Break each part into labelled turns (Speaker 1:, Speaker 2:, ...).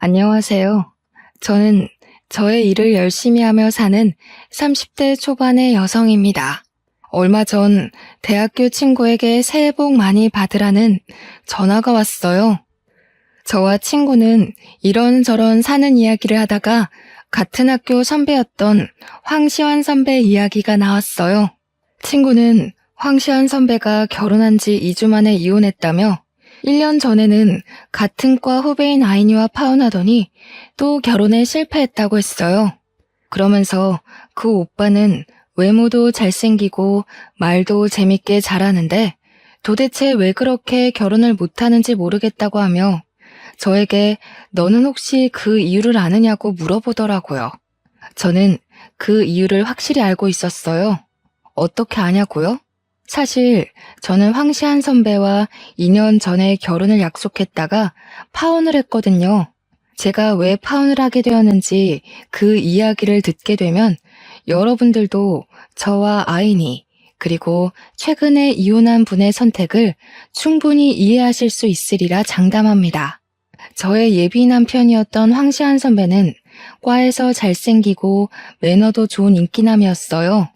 Speaker 1: 안녕하세요. 저는 저의 일을 열심히 하며 사는 30대 초반의 여성입니다. 얼마 전 대학교 친구에게 새해 복 많이 받으라는 전화가 왔어요. 저와 친구는 이런저런 사는 이야기를 하다가 같은 학교 선배였던 황시환 선배 이야기가 나왔어요. 친구는 황시환 선배가 결혼한 지 2주 만에 이혼했다며 1년 전에는 같은 과 후배인 아이니와 파혼하더니 또 결혼에 실패했다고 했어요. 그러면서 그 오빠는 외모도 잘생기고 말도 재밌게 잘하는데 도대체 왜 그렇게 결혼을 못하는지 모르겠다고 하며 저에게 너는 혹시 그 이유를 아느냐고 물어보더라고요. 저는 그 이유를 확실히 알고 있었어요. 어떻게 아냐고요? 사실 저는 황시한 선배와 2년 전에 결혼을 약속했다가 파혼을 했거든요. 제가 왜 파혼을 하게 되었는지 그 이야기를 듣게 되면 여러분들도 저와 아이니 그리고 최근에 이혼한 분의 선택을 충분히 이해하실 수 있으리라 장담합니다. 저의 예비 남편이었던 황시한 선배는 과에서 잘생기고 매너도 좋은 인기남이었어요.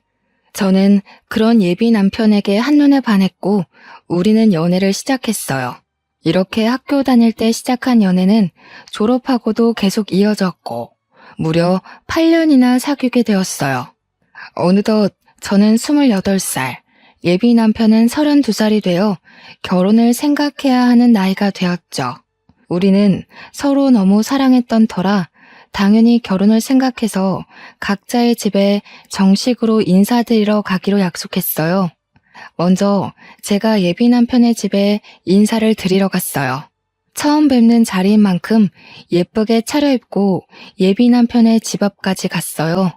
Speaker 1: 저는 그런 예비 남편에게 한눈에 반했고 우리는 연애를 시작했어요. 이렇게 학교 다닐 때 시작한 연애는 졸업하고도 계속 이어졌고 무려 8년이나 사귀게 되었어요. 어느덧 저는 28살, 예비 남편은 32살이 되어 결혼을 생각해야 하는 나이가 되었죠. 우리는 서로 너무 사랑했던 터라 당연히 결혼을 생각해서 각자의 집에 정식으로 인사드리러 가기로 약속했어요. 먼저 제가 예비 남편의 집에 인사를 드리러 갔어요. 처음 뵙는 자리인 만큼 예쁘게 차려입고 예비 남편의 집 앞까지 갔어요.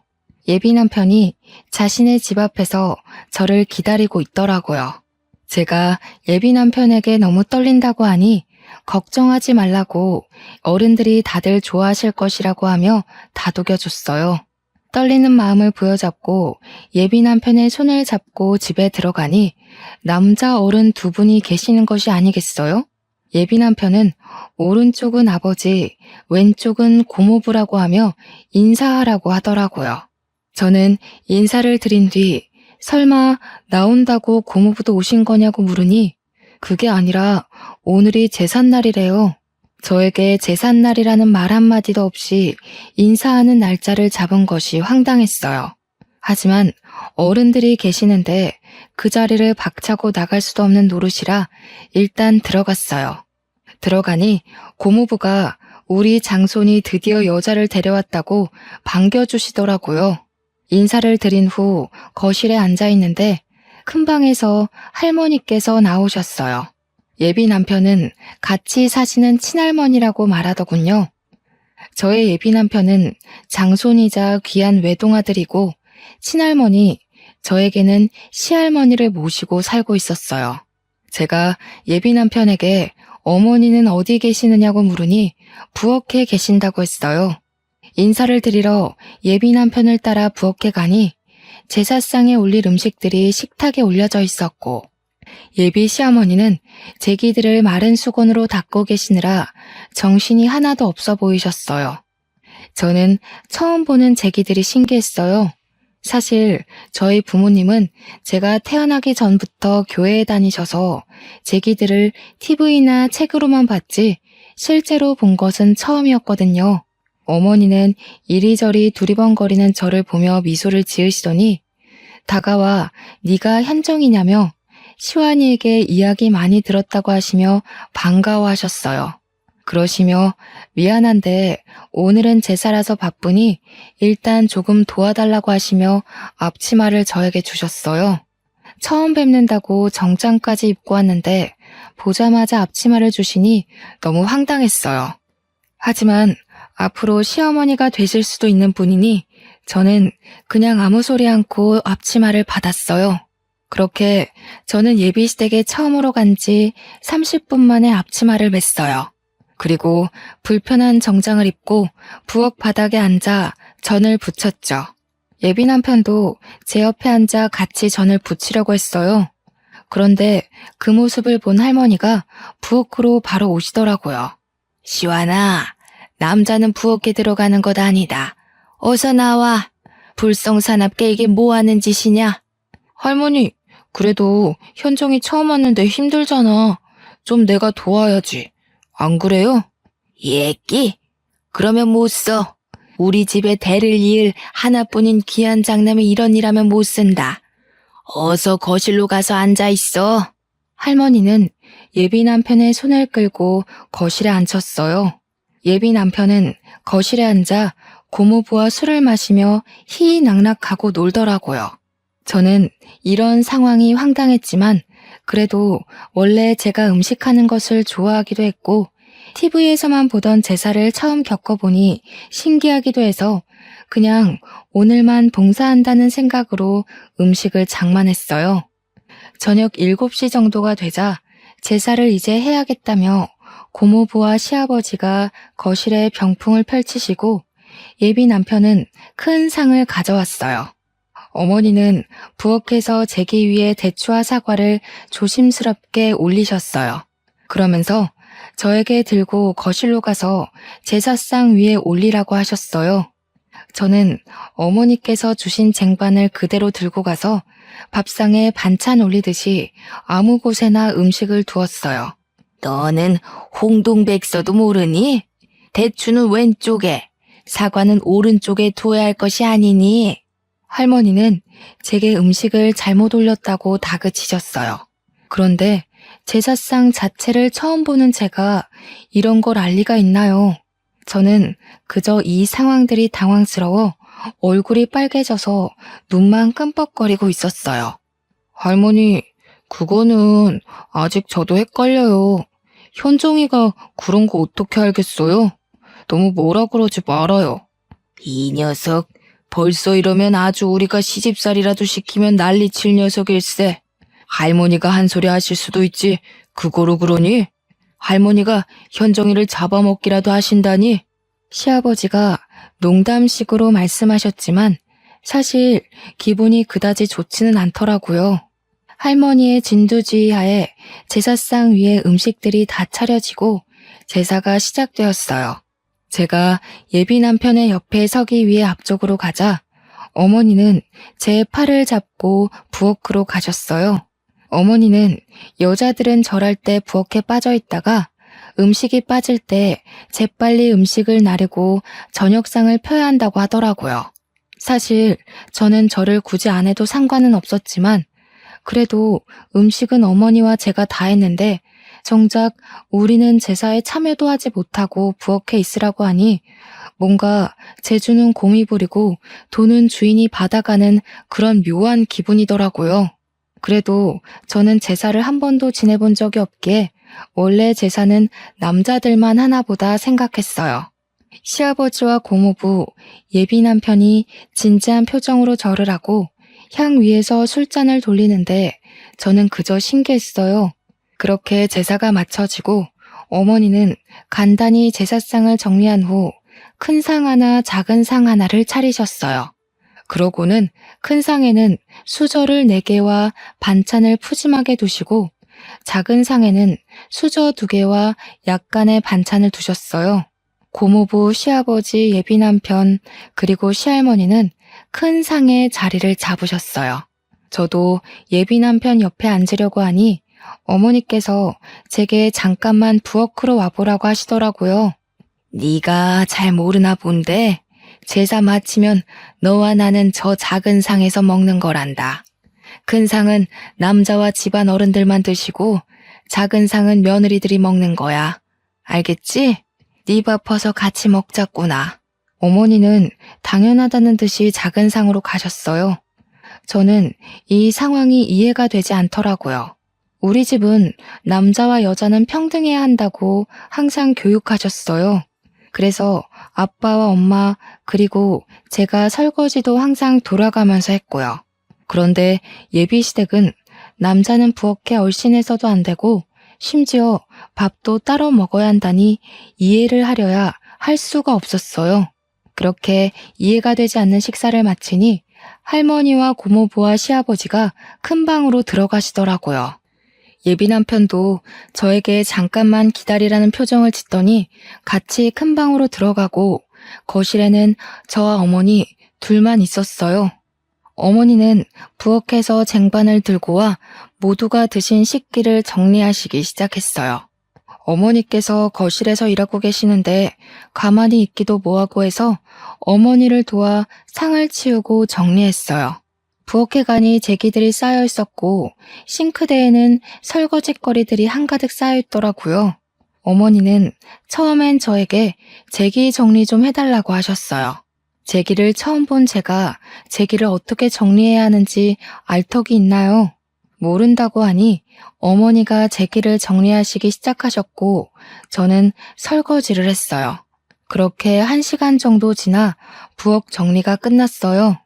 Speaker 1: 예비 남편이 자신의 집 앞에서 저를 기다리고 있더라고요. 제가 예비 남편에게 너무 떨린다고 하니 걱정하지 말라고 어른들이 다들 좋아하실 것이라고 하며 다독여줬어요. 떨리는 마음을 부여잡고 예비 남편의 손을 잡고 집에 들어가니 남자 어른 두 분이 계시는 것이 아니겠어요? 예비 남편은 오른쪽은 아버지, 왼쪽은 고모부라고 하며 인사하라고 하더라고요. 저는 인사를 드린 뒤 설마 나온다고 고모부도 오신 거냐고 물으니 그게 아니라 오늘이 제삿날이래요. 저에게 제삿날이라는 말 한마디도 없이 인사하는 날짜를 잡은 것이 황당했어요. 하지만 어른들이 계시는데 그 자리를 박차고 나갈 수도 없는 노릇이라 일단 들어갔어요. 들어가니 고모부가 우리 장손이 드디어 여자를 데려왔다고 반겨주시더라고요. 인사를 드린 후 거실에 앉아 있는데 큰 방에서 할머니께서 나오셨어요. 예비 남편은 같이 사시는 친할머니라고 말하더군요. 저의 예비 남편은 장손이자 귀한 외동아들이고 친할머니, 저에게는 시할머니를 모시고 살고 있었어요. 제가 예비 남편에게 어머니는 어디 계시느냐고 물으니 부엌에 계신다고 했어요. 인사를 드리러 예비 남편을 따라 부엌에 가니 제사상에 올릴 음식들이 식탁에 올려져 있었고 예비 시어머니는 제기들을 마른 수건으로 닦고 계시느라 정신이 하나도 없어 보이셨어요. 저는 처음 보는 제기들이 신기했어요. 사실 저희 부모님은 제가 태어나기 전부터 교회에 다니셔서 제기들을 TV나 책으로만 봤지 실제로 본 것은 처음이었거든요. 어머니는 이리저리 두리번거리는 저를 보며 미소를 지으시더니 다가와 네가 현정이냐며 시완이에게 이야기 많이 들었다고 하시며 반가워하셨어요. 그러시며 미안한데 오늘은 제사라서 바쁘니 일단 조금 도와달라고 하시며 앞치마를 저에게 주셨어요. 처음 뵙는다고 정장까지 입고 왔는데 보자마자 앞치마를 주시니 너무 황당했어요. 하지만 앞으로 시어머니가 되실 수도 있는 분이니 저는 그냥 아무 소리 않고 앞치마를 받았어요. 그렇게 저는 예비시댁에 처음으로 간 지 30분 만에 앞치마를 맸어요. 그리고 불편한 정장을 입고 부엌 바닥에 앉아 전을 부쳤죠. 예비 남편도 제 옆에 앉아 같이 전을 부치려고 했어요. 그런데 그 모습을 본 할머니가 부엌으로 바로 오시더라고요. 시완아, 남자는 부엌에 들어가는 것 아니다. 어서 나와. 불성사납게 이게 뭐 하는 짓이냐? 할머니, 그래도 현정이 처음 왔는데 힘들잖아. 좀 내가 도와야지. 안 그래요? 예끼? 그러면 못 써. 우리 집에 대를 이을 하나뿐인 귀한 장남이 이런 일하면 못 쓴다. 어서 거실로 가서 앉아 있어. 할머니는 예비 남편의 손을 끌고 거실에 앉혔어요. 예비 남편은 거실에 앉아 고모부와 술을 마시며 희희낙낙하고 놀더라고요. 저는 이런 상황이 황당했지만 그래도 원래 제가 음식하는 것을 좋아하기도 했고 TV에서만 보던 제사를 처음 겪어보니 신기하기도 해서 그냥 오늘만 봉사한다는 생각으로 음식을 장만했어요. 저녁 7시 정도가 되자 제사를 이제 해야겠다며 고모부와 시아버지가 거실에 병풍을 펼치시고 예비 남편은 큰 상을 가져왔어요. 어머니는 부엌에서 제기 위에 대추와 사과를 조심스럽게 올리셨어요. 그러면서 저에게 들고 거실로 가서 제사상 위에 올리라고 하셨어요. 저는 어머니께서 주신 쟁반을 그대로 들고 가서 밥상에 반찬 올리듯이 아무 곳에나 음식을 두었어요. 너는 홍동백서도 모르니? 대추는 왼쪽에, 사과는 오른쪽에 두어야 할 것이 아니니? 할머니는 제게 음식을 잘못 올렸다고 다그치셨어요. 그런데 제사상 자체를 처음 보는 제가 이런 걸 알 리가 있나요? 저는 그저 이 상황들이 당황스러워 얼굴이 빨개져서 눈만 끔뻑거리고 있었어요. 할머니, 그거는 아직 저도 헷갈려요. 현정이가 그런 거 어떻게 알겠어요? 너무 뭐라 그러지 말아요. 이 녀석, 벌써 이러면 아주 우리가 시집살이라도 시키면 난리칠 녀석일세. 할머니가 한 소리 하실 수도 있지. 그거로 그러니? 할머니가 현정이를 잡아먹기라도 하신다니? 시아버지가 농담식으로 말씀하셨지만 사실 기분이 그다지 좋지는 않더라고요. 할머니의 진두지휘 하에 제사상 위에 음식들이 다 차려지고 제사가 시작되었어요. 제가 예비 남편의 옆에 서기 위해 앞쪽으로 가자 어머니는 제 팔을 잡고 부엌으로 가셨어요. 어머니는 여자들은 절할 때 부엌에 빠져 있다가 음식이 빠질 때 재빨리 음식을 나르고 저녁상을 펴야 한다고 하더라고요. 사실 저는 절을 굳이 안 해도 상관은 없었지만 그래도 음식은 어머니와 제가 다 했는데 정작 우리는 제사에 참여도 하지 못하고 부엌에 있으라고 하니 뭔가 재주는 곰이 부리고 돈은 주인이 받아가는 그런 묘한 기분이더라고요. 그래도 저는 제사를 한 번도 지내본 적이 없기에 원래 제사는 남자들만 하나 보다 생각했어요. 시아버지와 고모부, 예비 남편이 진지한 표정으로 절을 하고 향 위에서 술잔을 돌리는데 저는 그저 신기했어요. 그렇게 제사가 마쳐지고 어머니는 간단히 제사상을 정리한 후 큰 상 하나, 작은 상 하나를 차리셨어요. 그러고는 큰 상에는 수저를 4개와 반찬을 푸짐하게 두시고 작은 상에는 수저 2개와 약간의 반찬을 두셨어요. 고모부, 시아버지, 예비 남편, 그리고 시할머니는 큰 상에 자리를 잡으셨어요. 저도 예비 남편 옆에 앉으려고 하니 어머니께서 제게 잠깐만 부엌으로 와보라고 하시더라고요. 네가 잘 모르나 본데 제사 마치면 너와 나는 저 작은 상에서 먹는 거란다. 큰 상은 남자와 집안 어른들만 드시고 작은 상은 며느리들이 먹는 거야. 알겠지? 네 바빠서 같이 먹자꾸나. 어머니는 당연하다는 듯이 작은 상으로 가셨어요. 저는 이 상황이 이해가 되지 않더라고요. 우리 집은 남자와 여자는 평등해야 한다고 항상 교육하셨어요. 그래서 아빠와 엄마 그리고 제가 설거지도 항상 돌아가면서 했고요. 그런데 예비시댁은 남자는 부엌에 얼씬해서도 안 되고 심지어 밥도 따로 먹어야 한다니 이해를 하려야 할 수가 없었어요. 그렇게 이해가 되지 않는 식사를 마치니 할머니와 고모부와 시아버지가 큰 방으로 들어가시더라고요. 예비 남편도 저에게 잠깐만 기다리라는 표정을 짓더니 같이 큰 방으로 들어가고 거실에는 저와 어머니 둘만 있었어요. 어머니는 부엌에서 쟁반을 들고 와 모두가 드신 식기를 정리하시기 시작했어요. 어머니께서 거실에서 일하고 계시는데 가만히 있기도 뭐하고 해서 어머니를 도와 상을 치우고 정리했어요. 부엌에 가니 제기들이 쌓여 있었고 싱크대에는 설거지거리들이 한가득 쌓여 있더라고요. 어머니는 처음엔 저에게 제기 정리 좀 해달라고 하셨어요. 제기를 처음 본 제가 제기를 어떻게 정리해야 하는지 알 턱이 있나요? 모른다고 하니 어머니가 제기를 정리하시기 시작하셨고 저는 설거지를 했어요. 그렇게 1시간 정도 지나 부엌 정리가 끝났어요.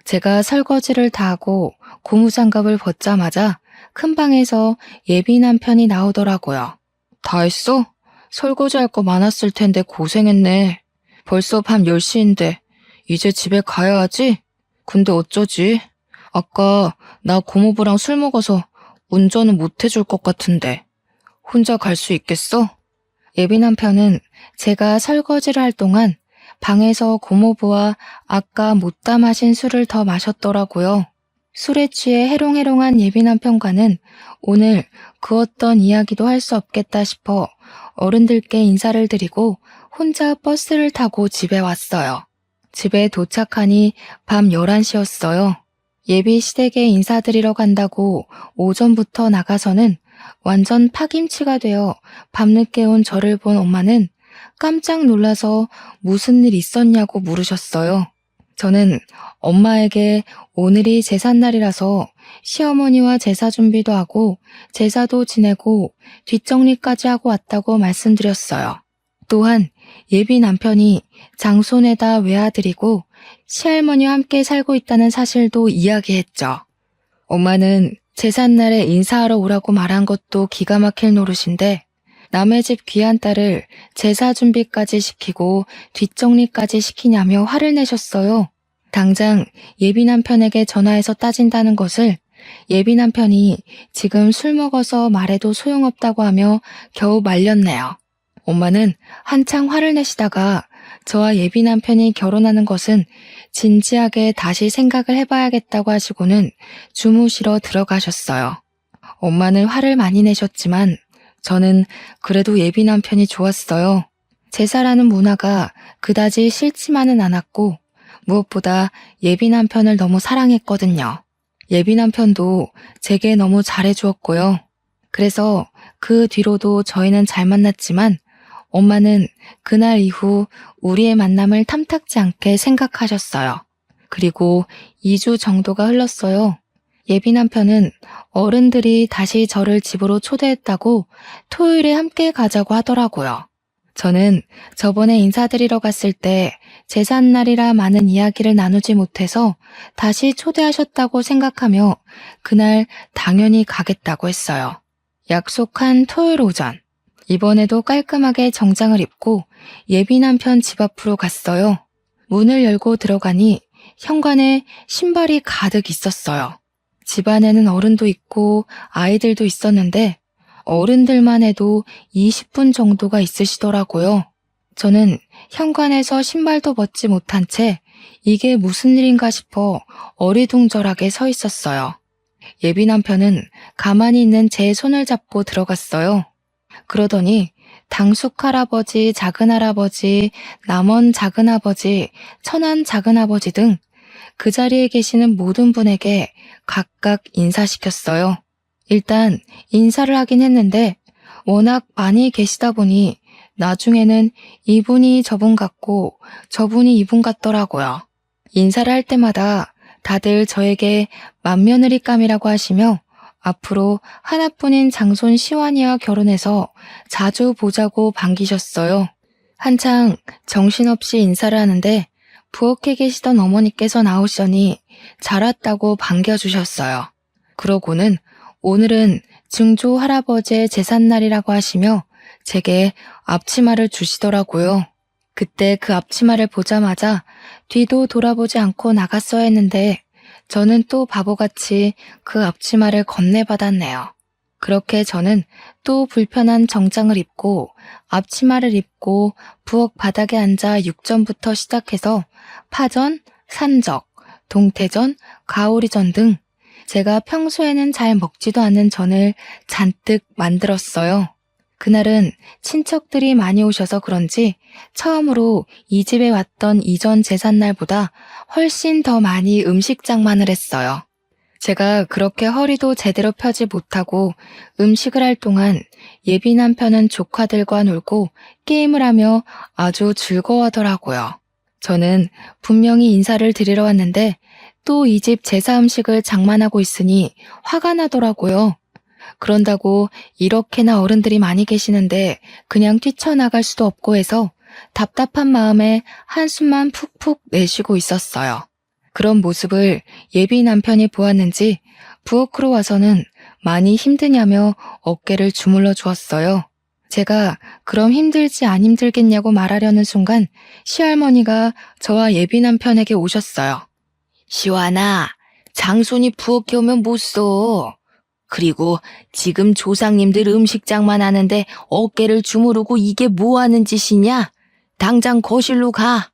Speaker 1: 제가 설거지를 다 하고 고무장갑을 벗자마자 큰 방에서 예비 남편이 나오더라고요. 다 했어? 설거지할 거 많았을 텐데 고생했네. 벌써 밤 10시인데 이제 집에 가야 하지? 근데 어쩌지? 아까 나 고모부랑 술 먹어서 운전은 못 해줄 것 같은데 혼자 갈 수 있겠어? 예비 남편은 제가 설거지를 할 동안 방에서 고모부와 아까 못다 마신 술을 더 마셨더라고요. 술에 취해 해롱해롱한 예비 남편과는 오늘 그 어떤 이야기도 할 수 없겠다 싶어 어른들께 인사를 드리고 혼자 버스를 타고 집에 왔어요. 집에 도착하니 밤 11시였어요. 예비 시댁에 인사드리러 간다고 오전부터 나가서는 완전 파김치가 되어 밤늦게 온 저를 본 엄마는 깜짝 놀라서 무슨 일 있었냐고 물으셨어요. 저는 엄마에게 오늘이 제삿날이라서 시어머니와 제사 준비도 하고 제사도 지내고 뒷정리까지 하고 왔다고 말씀드렸어요. 또한 예비 남편이 장손에다 외아들이고 시할머니와 함께 살고 있다는 사실도 이야기했죠. 엄마는 제삿날에 인사하러 오라고 말한 것도 기가 막힐 노릇인데 남의 집 귀한 딸을 제사 준비까지 시키고 뒷정리까지 시키냐며 화를 내셨어요. 당장 예비 남편에게 전화해서 따진다는 것을 예비 남편이 지금 술 먹어서 말해도 소용없다고 하며 겨우 말렸네요. 엄마는 한창 화를 내시다가 저와 예비 남편이 결혼하는 것은 진지하게 다시 생각을 해봐야겠다고 하시고는 주무시러 들어가셨어요. 엄마는 화를 많이 내셨지만 저는 그래도 예비 남편이 좋았어요. 제사라는 문화가 그다지 싫지만은 않았고 무엇보다 예비 남편을 너무 사랑했거든요. 예비 남편도 제게 너무 잘해주었고요. 그래서 그 뒤로도 저희는 잘 만났지만 엄마는 그날 이후 우리의 만남을 탐탁지 않게 생각하셨어요. 그리고 2주 정도가 흘렀어요. 예비 남편은 어른들이 다시 저를 집으로 초대했다고 토요일에 함께 가자고 하더라고요. 저는 저번에 인사드리러 갔을 때 제삿날이라 많은 이야기를 나누지 못해서 다시 초대하셨다고 생각하며 그날 당연히 가겠다고 했어요. 약속한 토요일 오전. 이번에도 깔끔하게 정장을 입고 예비 남편 집 앞으로 갔어요. 문을 열고 들어가니 현관에 신발이 가득 있었어요. 집 안에는 어른도 있고 아이들도 있었는데 어른들만 해도 20분 정도가 있으시더라고요. 저는 현관에서 신발도 벗지 못한 채 이게 무슨 일인가 싶어 어리둥절하게 서 있었어요. 예비 남편은 가만히 있는 제 손을 잡고 들어갔어요. 그러더니 당숙 할아버지, 작은 할아버지, 남원 작은 아버지, 천안 작은 아버지 등 그 자리에 계시는 모든 분에게 각각 인사시켰어요. 일단 인사를 하긴 했는데 워낙 많이 계시다 보니 나중에는 이분이 저분 같고 저분이 이분 같더라고요. 인사를 할 때마다 다들 저에게 맏며느리감이라고 하시며 앞으로 하나뿐인 장손 시완이와 결혼해서 자주 보자고 반기셨어요. 한창 정신없이 인사를 하는데 부엌에 계시던 어머니께서 나오시더니 잘 왔다고 반겨주셨어요. 그러고는 오늘은 증조 할아버지의 제삿날이라고 하시며 제게 앞치마를 주시더라고요. 그때 그 앞치마를 보자마자 뒤도 돌아보지 않고 나갔어야 했는데 저는 또 바보같이 그 앞치마를 건네받았네요. 그렇게 저는 또 불편한 정장을 입고 앞치마를 입고 부엌 바닥에 앉아 육전부터 시작해서 파전, 산적, 동태전, 가오리전 등 제가 평소에는 잘 먹지도 않는 전을 잔뜩 만들었어요. 그날은 친척들이 많이 오셔서 그런지 처음으로 이 집에 왔던 이전 제삿날보다 훨씬 더 많이 음식 장만을 했어요. 제가 그렇게 허리도 제대로 펴지 못하고 음식을 할 동안 예비 남편은 조카들과 놀고 게임을 하며 아주 즐거워하더라고요. 저는 분명히 인사를 드리러 왔는데 또 이 집 제사 음식을 장만하고 있으니 화가 나더라고요. 그런다고 이렇게나 어른들이 많이 계시는데 그냥 뛰쳐나갈 수도 없고 해서 답답한 마음에 한숨만 푹푹 내쉬고 있었어요. 그런 모습을 예비 남편이 보았는지 부엌으로 와서는 많이 힘드냐며 어깨를 주물러 주었어요. 제가 그럼 힘들지 안 힘들겠냐고 말하려는 순간 시할머니가 저와 예비 남편에게 오셨어요. 시완아, 장손이 부엌에 오면 못 써. 그리고 지금 조상님들 음식장만 하는데 어깨를 주무르고 이게 뭐 하는 짓이냐? 당장 거실로 가.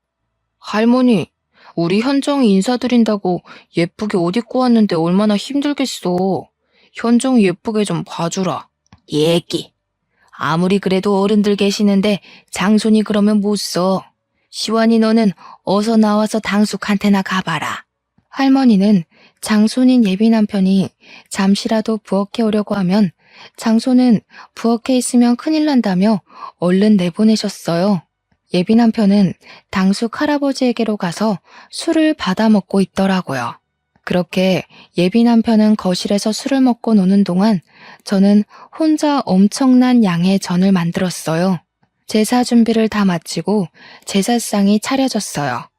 Speaker 1: 할머니, 우리 현정이 인사드린다고 예쁘게 옷 입고 왔는데 얼마나 힘들겠어. 현정이 예쁘게 좀 봐주라. 얘기. 아무리 그래도 어른들 계시는데 장손이 그러면 못 써. 시완이 너는 어서 나와서 당숙한테나 가봐라. 할머니는 장손인 예비 남편이 잠시라도 부엌에 오려고 하면 장손은 부엌에 있으면 큰일 난다며 얼른 내보내셨어요. 예비 남편은 당숙 할아버지에게로 가서 술을 받아 먹고 있더라고요. 그렇게 예비 남편은 거실에서 술을 먹고 노는 동안 저는 혼자 엄청난 양의 전을 만들었어요. 제사 준비를 다 마치고 제사상이 차려졌어요.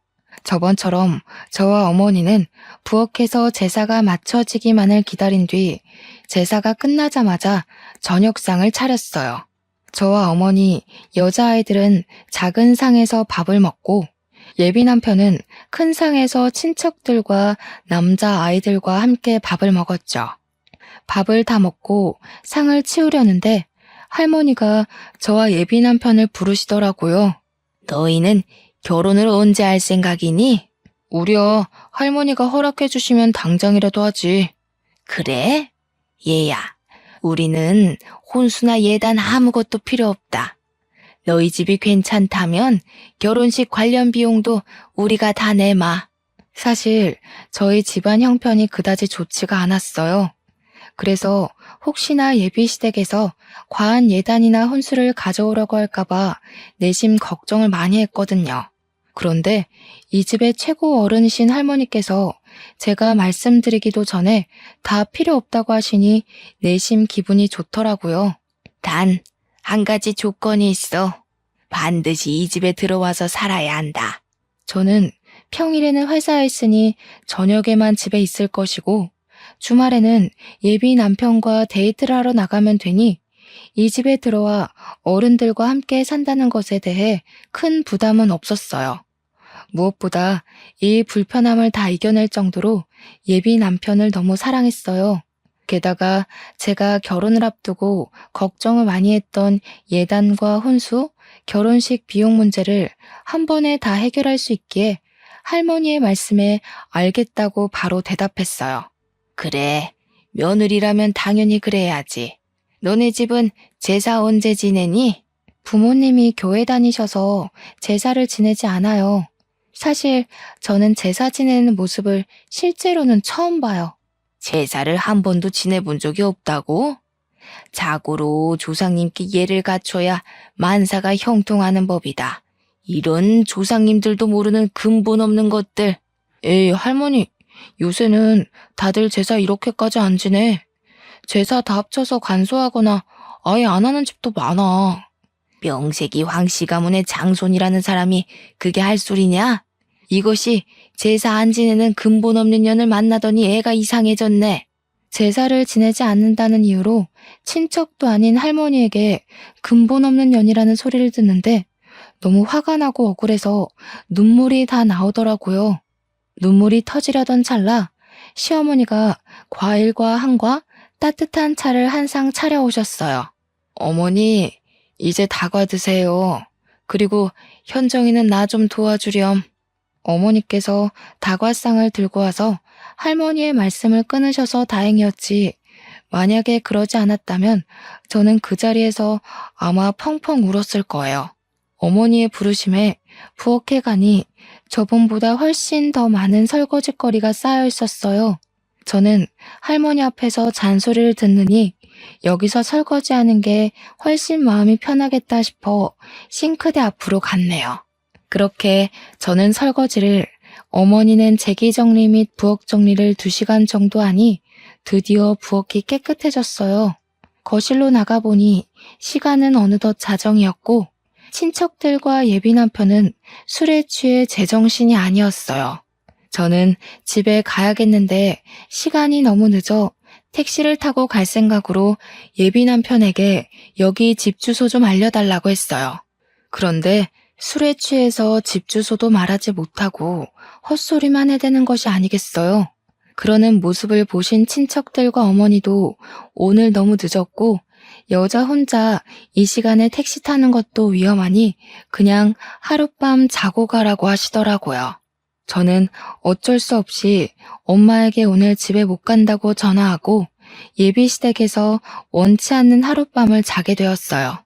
Speaker 1: 저번처럼 저와 어머니는 부엌에서 제사가 마쳐지기만을 기다린 뒤 제사가 끝나자마자 저녁상을 차렸어요. 저와 어머니, 여자아이들은 작은 상에서 밥을 먹고 예비 남편은 큰 상에서 친척들과 남자아이들과 함께 밥을 먹었죠. 밥을 다 먹고 상을 치우려는데 할머니가 저와 예비 남편을 부르시더라고요. 너희는 결혼을 언제 할 생각이니? 우리야 할머니가 허락해 주시면 당장이라도 하지. 그래? 얘야, 우리는 혼수나 예단 아무것도 필요 없다. 너희 집이 괜찮다면 결혼식 관련 비용도 우리가 다 내마. 사실 저희 집안 형편이 그다지 좋지가 않았어요. 그래서 혹시나 예비시댁에서 과한 예단이나 혼수를 가져오려고 할까봐 내심 걱정을 많이 했거든요. 그런데 이 집의 최고 어른이신 할머니께서 제가 말씀드리기도 전에 다 필요 없다고 하시니 내심 기분이 좋더라고요. 단, 한 가지 조건이 있어. 반드시 이 집에 들어와서 살아야 한다. 저는 평일에는 회사에 있으니 저녁에만 집에 있을 것이고 주말에는 예비 남편과 데이트를 하러 나가면 되니 이 집에 들어와 어른들과 함께 산다는 것에 대해 큰 부담은 없었어요. 무엇보다 이 불편함을 다 이겨낼 정도로 예비 남편을 너무 사랑했어요. 게다가 제가 결혼을 앞두고 걱정을 많이 했던 예단과 혼수, 결혼식 비용 문제를 한 번에 다 해결할 수 있기에 할머니의 말씀에 알겠다고 바로 대답했어요. 그래, 며느리라면 당연히 그래야지. 너네 집은 제사 언제 지내니? 부모님이 교회 다니셔서 제사를 지내지 않아요. 사실 저는 제사 지내는 모습을 실제로는 처음 봐요. 제사를 한 번도 지내본 적이 없다고? 자고로 조상님께 예를 갖춰야 만사가 형통하는 법이다. 이런 조상님들도 모르는 근본 없는 것들. 에이, 할머니, 요새는 다들 제사 이렇게까지 안 지내. 제사 다 합쳐서 간소하거나 아예 안 하는 집도 많아. 명색이 황씨 가문의 장손이라는 사람이 그게 할 소리냐? 이것이 제사 안 지내는 근본 없는 년을 만나더니 애가 이상해졌네. 제사를 지내지 않는다는 이유로 친척도 아닌 할머니에게 근본 없는 년이라는 소리를 듣는데 너무 화가 나고 억울해서 눈물이 다 나오더라고요. 눈물이 터지려던 찰나 시어머니가 과일과 한과 따뜻한 차를 한 상 차려오셨어요. 어머니, 이제 다과 드세요. 그리고 현정이는 나 좀 도와주렴. 어머니께서 다과상을 들고 와서 할머니의 말씀을 끊으셔서 다행이었지. 만약에 그러지 않았다면 저는 그 자리에서 아마 펑펑 울었을 거예요. 어머니의 부르심에 부엌에 가니 저번보다 훨씬 더 많은 설거지거리가 쌓여 있었어요. 저는 할머니 앞에서 잔소리를 듣느니 여기서 설거지하는 게 훨씬 마음이 편하겠다 싶어 싱크대 앞으로 갔네요. 그렇게 저는 설거지를, 어머니는 제기 정리 및 부엌 정리를 2시간 정도 하니 드디어 부엌이 깨끗해졌어요. 거실로 나가보니 시간은 어느덧 자정이었고 친척들과 예비 남편은 술에 취해 제정신이 아니었어요. 저는 집에 가야겠는데 시간이 너무 늦어 택시를 타고 갈 생각으로 예비 남편에게 여기 집 주소 좀 알려달라고 했어요. 그런데 술에 취해서 집 주소도 말하지 못하고 헛소리만 해대는 것이 아니겠어요. 그러는 모습을 보신 친척들과 어머니도 오늘 너무 늦었고 여자 혼자 이 시간에 택시 타는 것도 위험하니 그냥 하룻밤 자고 가라고 하시더라고요. 저는 어쩔 수 없이 엄마에게 오늘 집에 못 간다고 전화하고 예비시댁에서 원치 않는 하룻밤을 자게 되었어요.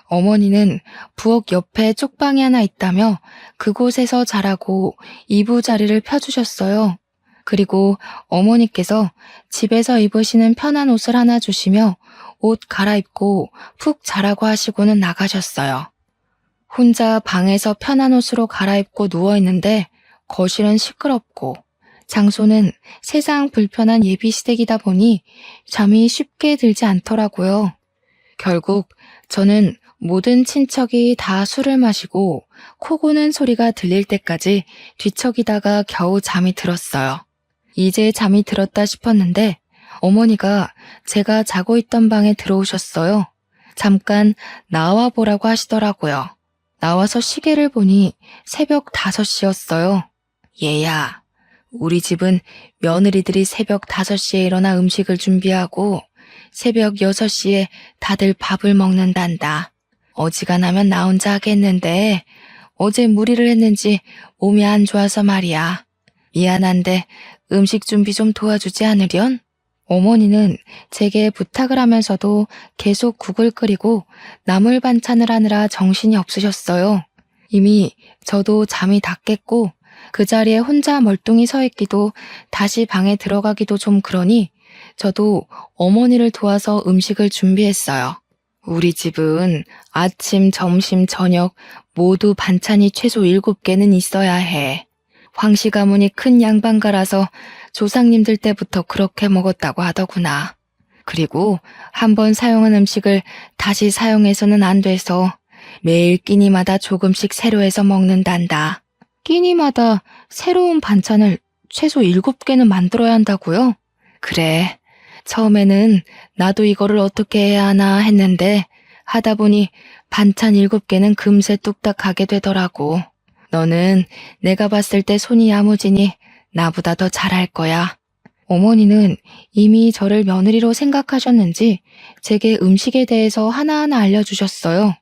Speaker 1: 어머니는 부엌 옆에 쪽방이 하나 있다며 그곳에서 자라고 이부자리를 펴주셨어요. 그리고 어머니께서 집에서 입으시는 편한 옷을 하나 주시며 옷 갈아입고 푹 자라고 하시고는 나가셨어요. 혼자 방에서 편한 옷으로 갈아입고 누워있는데 거실은 시끄럽고 장소는 세상 불편한 예비시댁이다 보니 잠이 쉽게 들지 않더라고요. 결국 저는 모든 친척이 다 술을 마시고 코 고는 소리가 들릴 때까지 뒤척이다가 겨우 잠이 들었어요. 이제 잠이 들었다 싶었는데 어머니가 제가 자고 있던 방에 들어오셨어요. 잠깐 나와 보라고 하시더라고요. 나와서 시계를 보니 새벽 5시였어요. 얘야, 우리 집은 며느리들이 새벽 5시에 일어나 음식을 준비하고 새벽 6시에 다들 밥을 먹는단다. 어지간하면 나 혼자 하겠는데 어제 무리를 했는지 몸이 안 좋아서 말이야. 미안한데 음식 준비 좀 도와주지 않으련? 어머니는 제게 부탁을 하면서도 계속 국을 끓이고 나물 반찬을 하느라 정신이 없으셨어요. 이미 저도 잠이 다 깼고 그 자리에 혼자 멀뚱히 서 있기도 다시 방에 들어가기도 좀 그러니 저도 어머니를 도와서 음식을 준비했어요. 우리 집은 아침, 점심, 저녁 모두 반찬이 최소 7개는 있어야 해. 황씨 가문이 큰 양반가라서 조상님들 때부터 그렇게 먹었다고 하더구나. 그리고 한번 사용한 음식을 다시 사용해서는 안 돼서 매일 끼니마다 조금씩 새로 해서 먹는단다. 끼니마다 새로운 반찬을 최소 7개는 만들어야 한다고요? 그래. 처음에는 나도 이거를 어떻게 해야 하나 했는데 하다 보니 반찬 7개는 금세 뚝딱 가게 되더라고. 너는 내가 봤을 때 손이 야무지니 나보다 더 잘할 거야. 어머니는 이미 저를 며느리로 생각하셨는지 제게 음식에 대해서 하나하나 알려주셨어요.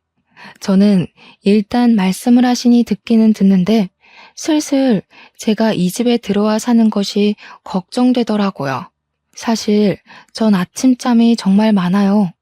Speaker 1: 저는 일단 말씀을 하시니 듣기는 듣는데 슬슬 제가 이 집에 들어와 사는 것이 걱정되더라고요. 사실 전 아침잠이 정말 많아요.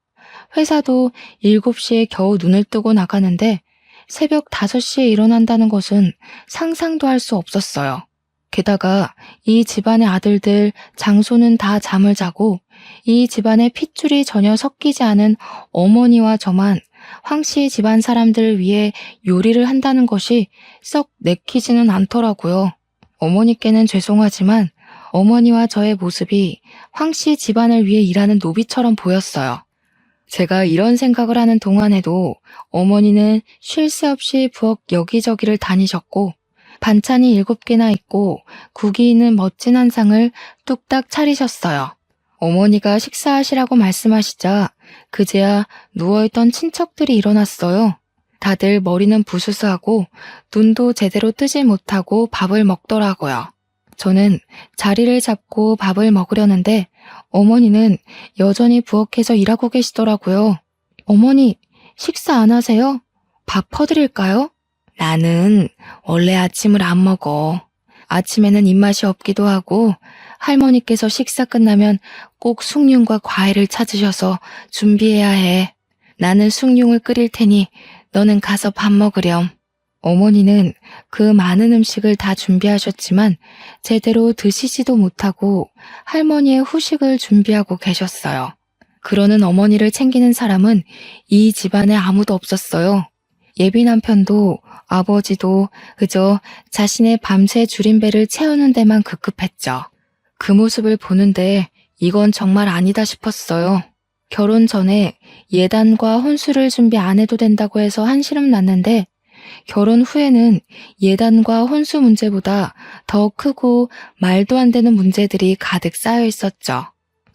Speaker 1: 회사도 7시에 겨우 눈을 뜨고 나가는데 새벽 5시에 일어난다는 것은 상상도 할 수 없었어요. 게다가 이 집안의 아들들, 장소는 다 잠을 자고 이 집안의 핏줄이 전혀 섞이지 않은 어머니와 저만 황씨 집안 사람들을 위해 요리를 한다는 것이 썩 내키지는 않더라고요. 어머니께는 죄송하지만 어머니와 저의 모습이 황씨 집안을 위해 일하는 노비처럼 보였어요. 제가 이런 생각을 하는 동안에도 어머니는 쉴 새 없이 부엌 여기저기를 다니셨고 반찬이 7개나 있고 국이 있는 멋진 한 상을 뚝딱 차리셨어요. 어머니가 식사하시라고 말씀하시자 그제야 누워있던 친척들이 일어났어요. 다들 머리는 부스스하고 눈도 제대로 뜨지 못하고 밥을 먹더라고요. 저는 자리를 잡고 밥을 먹으려는데 어머니는 여전히 부엌에서 일하고 계시더라고요. 어머니, 식사 안 하세요? 밥 퍼드릴까요? 나는 원래 아침을 안 먹어. 아침에는 입맛이 없기도 하고 할머니께서 식사 끝나면 꼭 숭늉과 과일을 찾으셔서 준비해야 해. 나는 숭늉을 끓일 테니 너는 가서 밥 먹으렴. 어머니는 그 많은 음식을 다 준비하셨지만 제대로 드시지도 못하고 할머니의 후식을 준비하고 계셨어요. 그러는 어머니를 챙기는 사람은 이 집안에 아무도 없었어요. 예비 남편도 아버지도 그저 자신의 밤새 줄인 배를 채우는 데만 급급했죠. 그 모습을 보는데 이건 정말 아니다 싶었어요. 결혼 전에 예단과 혼수를 준비 안 해도 된다고 해서 한시름 났는데 결혼 후에는 예단과 혼수 문제보다 더 크고 말도 안 되는 문제들이 가득 쌓여 있었죠.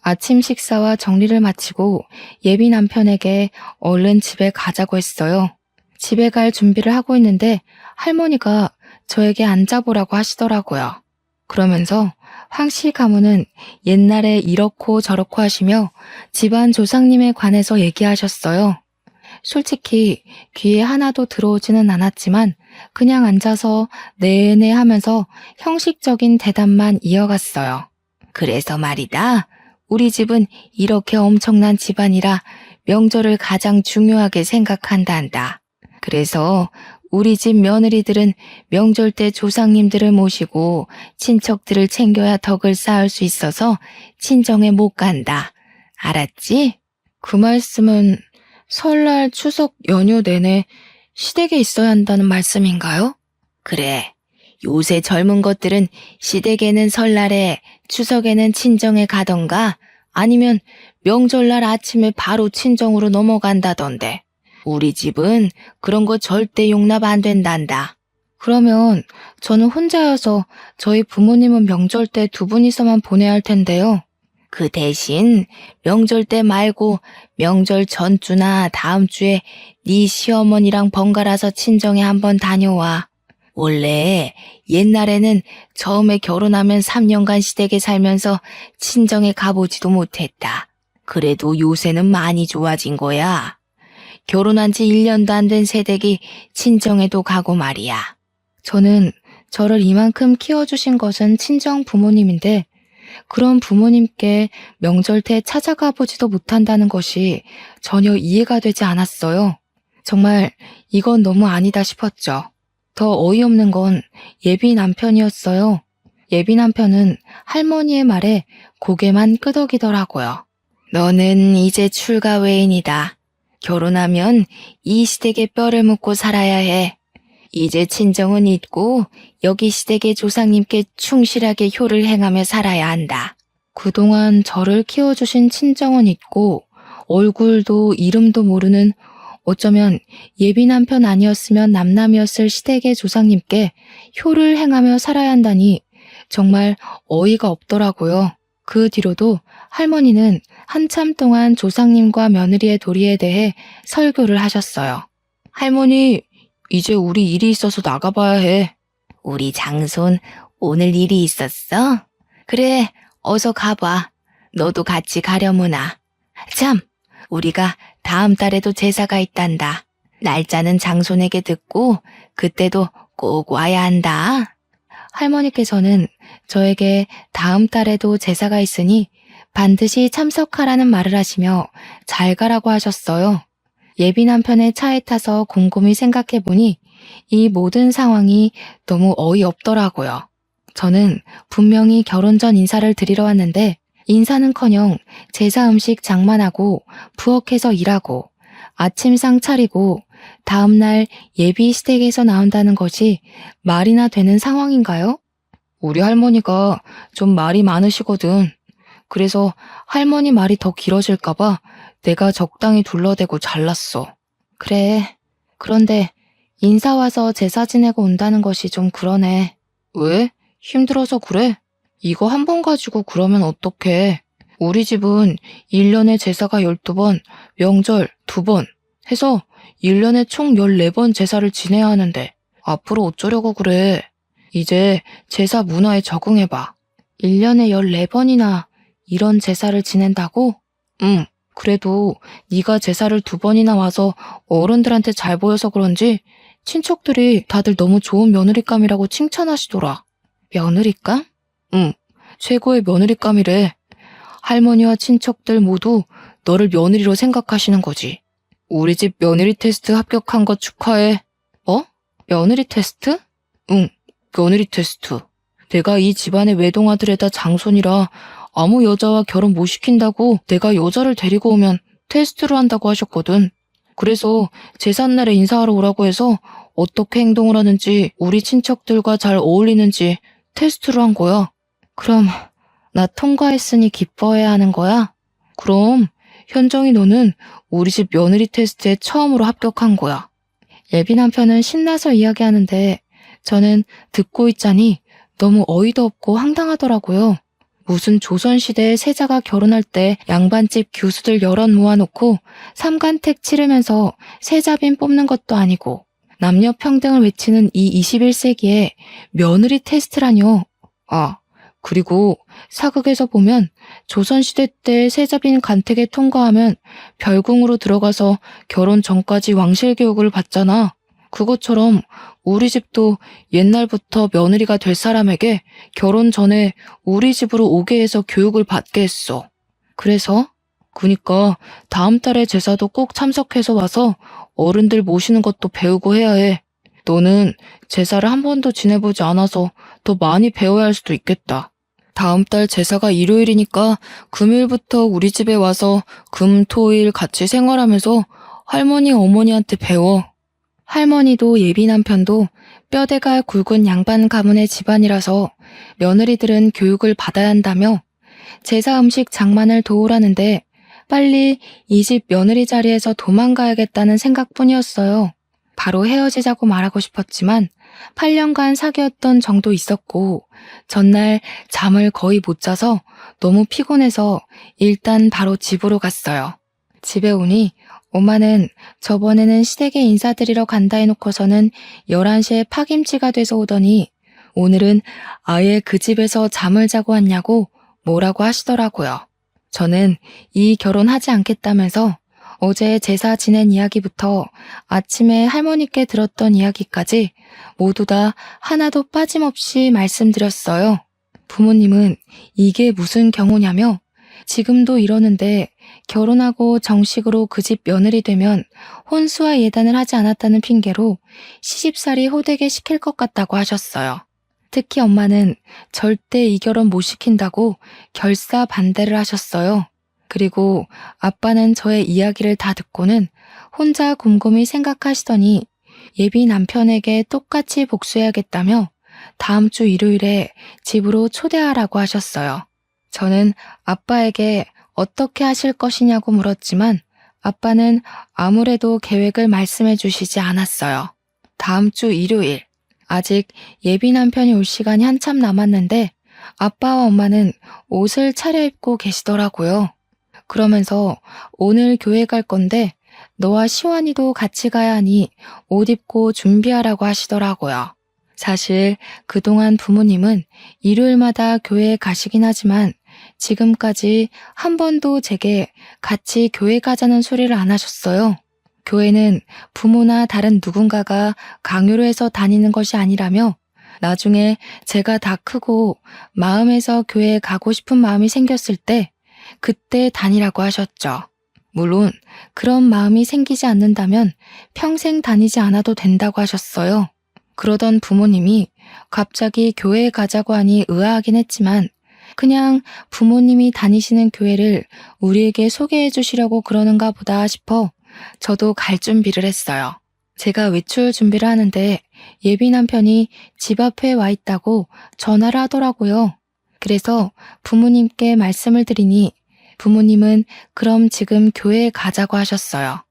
Speaker 1: 아침 식사와 정리를 마치고 예비 남편에게 얼른 집에 가자고 했어요. 집에 갈 준비를 하고 있는데 할머니가 저에게 앉아보라고 하시더라고요. 그러면서 황씨 가문은 옛날에 이렇고 저렇고 하시며 집안 조상님에 관해서 얘기하셨어요. 솔직히 귀에 하나도 들어오지는 않았지만 그냥 앉아서 네네 하면서 형식적인 대답만 이어갔어요. 그래서 말이다. 우리 집은 이렇게 엄청난 집안이라 명절을 가장 중요하게 생각한단다. 그래서 우리 집 며느리들은 명절 때 조상님들을 모시고 친척들을 챙겨야 덕을 쌓을 수 있어서 친정에 못 간다. 알았지? 그 말씀은 설날, 추석 연휴 내내 시댁에 있어야 한다는 말씀인가요? 그래. 요새 젊은 것들은 시댁에는 설날에, 추석에는 친정에 가던가 아니면 명절날 아침에 바로 친정으로 넘어간다던데. 우리 집은 그런 거 절대 용납 안 된단다. 그러면 저는 혼자여서 저희 부모님은 명절 때 두 분이서만 보내야 할 텐데요. 그 대신 명절 때 말고 명절 전주나 다음 주에 네 시어머니랑 번갈아서 친정에 한번 다녀와. 원래 옛날에는 처음에 결혼하면 3년간 시댁에 살면서 친정에 가보지도 못했다. 그래도 요새는 많이 좋아진 거야. 결혼한 지 1년도 안 된 새댁이 친정에도 가고 말이야. 저는 저를 이만큼 키워주신 것은 친정 부모님인데 그런 부모님께 명절 때 찾아가 보지도 못한다는 것이 전혀 이해가 되지 않았어요. 정말 이건 너무 아니다 싶었죠. 더 어이없는 건 예비 남편이었어요. 예비 남편은 할머니의 말에 고개만 끄덕이더라고요. 너는 이제 출가 외인이다. 결혼하면 이 시댁에 뼈를 묻고 살아야 해. 이제 친정은 잊고 여기 시댁의 조상님께 충실하게 효를 행하며 살아야 한다. 그동안 저를 키워주신 친정은 잊고 얼굴도 이름도 모르는 어쩌면 예비 남편 아니었으면 남남이었을 시댁의 조상님께 효를 행하며 살아야 한다니 정말 어이가 없더라고요. 그 뒤로도 할머니는 한참 동안 조상님과 며느리의 도리에 대해 설교를 하셨어요. 할머니, 이제 우리 일이 있어서 나가봐야 해. 우리 장손 오늘 일이 있었어? 그래, 어서 가봐. 너도 같이 가려무나. 참, 우리가 다음 달에도 제사가 있단다. 날짜는 장손에게 듣고 그때도 꼭 와야 한다. 할머니께서는 저에게 다음 달에도 제사가 있으니 반드시 참석하라는 말을 하시며 잘 가라고 하셨어요. 예비 남편의 차에 타서 곰곰이 생각해보니 이 모든 상황이 너무 어이없더라고요. 저는 분명히 결혼 전 인사를 드리러 왔는데 인사는커녕 제사 음식 장만하고 부엌에서 일하고 아침상 차리고 다음날 예비 시댁에서 나온다는 것이 말이나 되는 상황인가요? 우리 할머니가 좀 말이 많으시거든. 그래서 할머니 말이 더 길어질까봐 내가 적당히 둘러대고 잘랐어. 그래. 그런데 인사 와서 제사 지내고 온다는 것이 좀 그러네. 왜? 힘들어서 그래? 이거 한 번 가지고 그러면 어떡해. 우리 집은 1년에 제사가 12번, 명절 2번 해서 1년에 총 14번 제사를 지내야 하는데 앞으로 어쩌려고 그래. 이제 제사 문화에 적응해봐. 1년에 14번이나 이런 제사를 지낸다고? 응. 그래도 네가 제사를 2번이나 와서 어른들한테 잘 보여서 그런지 친척들이 다들 너무 좋은 며느리감이라고 칭찬하시더라. 며느리감? 응. 최고의 며느리감이래. 할머니와 친척들 모두 너를 며느리로 생각하시는 거지. 우리 집 며느리 테스트 합격한 거 축하해. 뭐? 며느리 테스트? 응, 며느리 테스트. 내가 이 집안의 외동아들에다 장손이라 아무 여자와 결혼 못 시킨다고 내가 여자를 데리고 오면 테스트를 한다고 하셨거든. 그래서 제삿날에 인사하러 오라고 해서 어떻게 행동을 하는지 우리 친척들과 잘 어울리는지 테스트를 한 거야. 그럼 나 통과했으니 기뻐해야 하는 거야? 그럼 현정이 너는 우리 집 며느리 테스트에 처음으로 합격한 거야. 예비 남편은 신나서 이야기하는데 저는 듣고 있자니 너무 어이도 없고 황당하더라고요. 무슨 조선시대의 세자가 결혼할 때 양반집 교수들 여럿 모아놓고 삼간택 치르면서 세자빈 뽑는 것도 아니고 남녀 평등을 외치는 이 21세기에 며느리 테스트라뇨. 아, 그리고 사극에서 보면 조선시대 때 세자빈 간택에 통과하면 별궁으로 들어가서 결혼 전까지 왕실 교육을 받잖아. 그것처럼 우리 집도 옛날부터 며느리가 될 사람에게 결혼 전에 우리 집으로 오게 해서 교육을 받게 했어. 그래서? 그니까 다음 달에 제사도 꼭 참석해서 와서 어른들 모시는 것도 배우고 해야 해. 너는 제사를 한 번도 지내보지 않아서 더 많이 배워야 할 수도 있겠다. 다음 달 제사가 일요일이니까 금요일부터 우리 집에 와서 금, 토, 일 같이 생활하면서 할머니, 어머니한테 배워. 할머니도 예비 남편도 뼈대가 굵은 양반 가문의 집안이라서 며느리들은 교육을 받아야 한다며 제사 음식 장만을 도우라는데 빨리 이 집 며느리 자리에서 도망가야겠다는 생각뿐이었어요. 바로 헤어지자고 말하고 싶었지만 8년간 사귀었던 정도 있었고 전날 잠을 거의 못 자서 너무 피곤해서 일단 바로 집으로 갔어요. 집에 오니 엄마는 저번에는 시댁에 인사드리러 간다 해놓고서는 11시에 파김치가 돼서 오더니 오늘은 아예 그 집에서 잠을 자고 왔냐고 뭐라고 하시더라고요. 저는 이 결혼하지 않겠다면서 어제 제사 지낸 이야기부터 아침에 할머니께 들었던 이야기까지 모두 다 하나도 빠짐없이 말씀드렸어요. 부모님은 이게 무슨 경우냐며 지금도 이러는데 결혼하고 정식으로 그 집 며느리 되면 혼수와 예단을 하지 않았다는 핑계로 시집살이 호되게 시킬 것 같다고 하셨어요. 특히 엄마는 절대 이 결혼 못 시킨다고 결사 반대를 하셨어요. 그리고 아빠는 저의 이야기를 다 듣고는 혼자 곰곰이 생각하시더니 예비 남편에게 똑같이 복수해야겠다며 다음 주 일요일에 집으로 초대하라고 하셨어요. 저는 아빠에게 어떻게 하실 것이냐고 물었지만 아빠는 아무래도 계획을 말씀해 주시지 않았어요. 다음 주 일요일, 아직 예비 남편이 올 시간이 한참 남았는데 아빠와 엄마는 옷을 차려입고 계시더라고요. 그러면서 오늘 교회 갈 건데 너와 시완이도 같이 가야 하니 옷 입고 준비하라고 하시더라고요. 사실 그동안 부모님은 일요일마다 교회에 가시긴 하지만 지금까지 한 번도 제게 같이 교회 가자는 소리를 안 하셨어요. 교회는 부모나 다른 누군가가 강요로 해서 다니는 것이 아니라며 나중에 제가 다 크고 마음에서 교회에 가고 싶은 마음이 생겼을 때 그때 다니라고 하셨죠. 물론 그런 마음이 생기지 않는다면 평생 다니지 않아도 된다고 하셨어요. 그러던 부모님이 갑자기 교회에 가자고 하니 의아하긴 했지만 그냥 부모님이 다니시는 교회를 우리에게 소개해 주시려고 그러는가 보다 싶어 저도 갈 준비를 했어요. 제가 외출 준비를 하는데 예비 남편이 집 앞에 와 있다고 전화를 하더라고요. 그래서 부모님께 말씀을 드리니 부모님은 그럼 지금 교회에 가자고 하셨어요.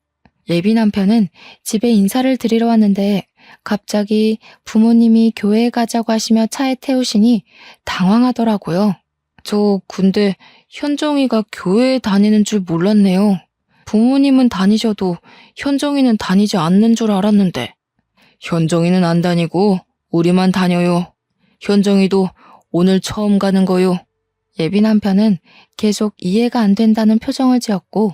Speaker 1: 예비 남편은 집에 인사를 드리러 왔는데 갑자기 부모님이 교회에 가자고 하시며 차에 태우시니 당황하더라고요. 저 근데 현정이가 교회에 다니는 줄 몰랐네요. 부모님은 다니셔도 현정이는 다니지 않는 줄 알았는데. 현정이는 안 다니고 우리만 다녀요.
Speaker 2: 현정이도 오늘 처음 가는 거요.
Speaker 1: 예비 남편은 계속 이해가 안 된다는 표정을 지었고